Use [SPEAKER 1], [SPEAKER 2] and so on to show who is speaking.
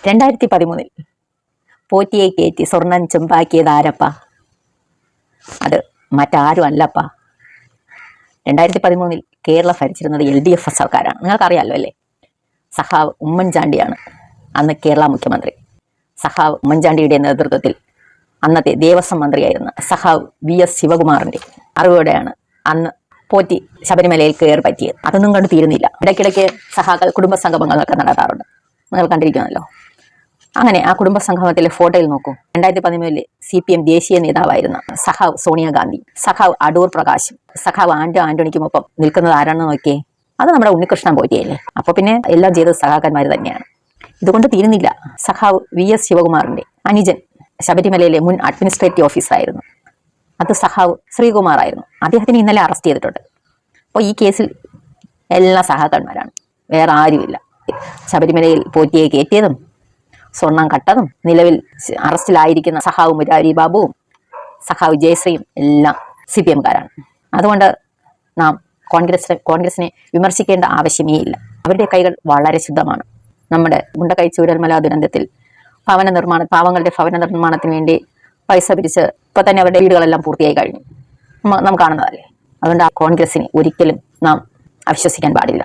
[SPEAKER 1] 2013 പോറ്റിയെ കയറ്റി സ്വർണം ചെമ്പാക്കിയത് ആരപ്പ? അത് മറ്റാരും അല്ലപ്പ. 2013 കേരളം ഭരിച്ചിരുന്നത് LDF സർക്കാരാണ്. നിങ്ങൾക്കറിയാമല്ലോ അല്ലേ? സഖാവ് ഉമ്മൻചാണ്ടിയാണ് അന്ന് കേരള മുഖ്യമന്ത്രി. സഖാവ് ഉമ്മൻചാണ്ടിയുടെ നേതൃത്വത്തിൽ അന്നത്തെ ദേവസ്വം മന്ത്രിയായിരുന്ന സഖാവ് VS ശിവകുമാറിന്റെ അറിവോടെയാണ് അന്ന് പോറ്റി ശബരിമലയിൽ കയറി പറ്റിയത്. അതൊന്നും കണ്ടു തീരുന്നില്ല. ഇടയ്ക്കിടയ്ക്ക് സഖാക്കൾ കുടുംബ സംഗമങ്ങളൊക്കെ നടത്താറുണ്ട്. നിങ്ങൾ കണ്ടിരിക്കുമല്ലോ. അങ്ങനെ ആ കുടുംബ സംഗമത്തിലെ ഫോട്ടോയിൽ നോക്കൂ. 2013 CPM ദേശീയ നേതാവായിരുന്ന സഖാവ് സോണിയാഗാന്ധി, സഖാവ് അടൂർ പ്രകാശും സഖാവ് ആന്റണിക്കുമൊപ്പം നിൽക്കുന്നത് ആരാണെന്ന് നോക്കിയേ. അത് നമ്മുടെ ഉണ്ണികൃഷ്ണൻ പോറ്റിയല്ലേ. അപ്പൊ പിന്നെ എല്ലാം ചെയ്തത് സഖാക്കന്മാർ തന്നെയാണ്. ഇതുകൊണ്ട് തീരുന്നില്ല. സഖാവ് VS ശിവകുമാറിന്റെ അനുജൻ ശബരിമലയിലെ മുൻ അഡ്മിനിസ്ട്രേറ്റീവ് ഓഫീസറായിരുന്നു. അത് സഖാവ് ശ്രീകുമാർ ആയിരുന്നു. അദ്ദേഹത്തിന് ഇന്നലെ അറസ്റ്റ് ചെയ്തിട്ടുണ്ട്. അപ്പോൾ ഈ കേസിൽ എല്ലാ സഖാക്കന്മാരാണ്, വേറെ ആരുമില്ല. ശബരിമലയിൽ പോറ്റിയെ കയറ്റിയതും സ്വർണം കട്ടതും നിലവിൽ അറസ്റ്റിലായിരിക്കുന്ന സഖാവ് മുരാരി ബാബുവും സഖാവ് ജയശ്രീയും എല്ലാം CPMകാരാണ്. അതുകൊണ്ട് നാം കോൺഗ്രസിനെ വിമർശിക്കേണ്ട ആവശ്യമേ ഇല്ല. അവരുടെ കൈകൾ വളരെ ശുദ്ധമാണ്. നമ്മുടെ മുണ്ടക്കൈ ചൂരൽമല ദുരന്തത്തിൽ പാവങ്ങളുടെ ഭവന നിർമ്മാണത്തിന് വേണ്ടി പൈസ പിരിച്ച് ഇപ്പൊ തന്നെ അവരുടെ വീടുകളെല്ലാം പൂർത്തിയായി കഴിഞ്ഞു. നാം കാണുന്നതല്ലേ. അതുകൊണ്ട് ആ കോൺഗ്രസിനെ ഒരിക്കലും നാം അവിശ്വസിക്കാൻ പാടില്ല.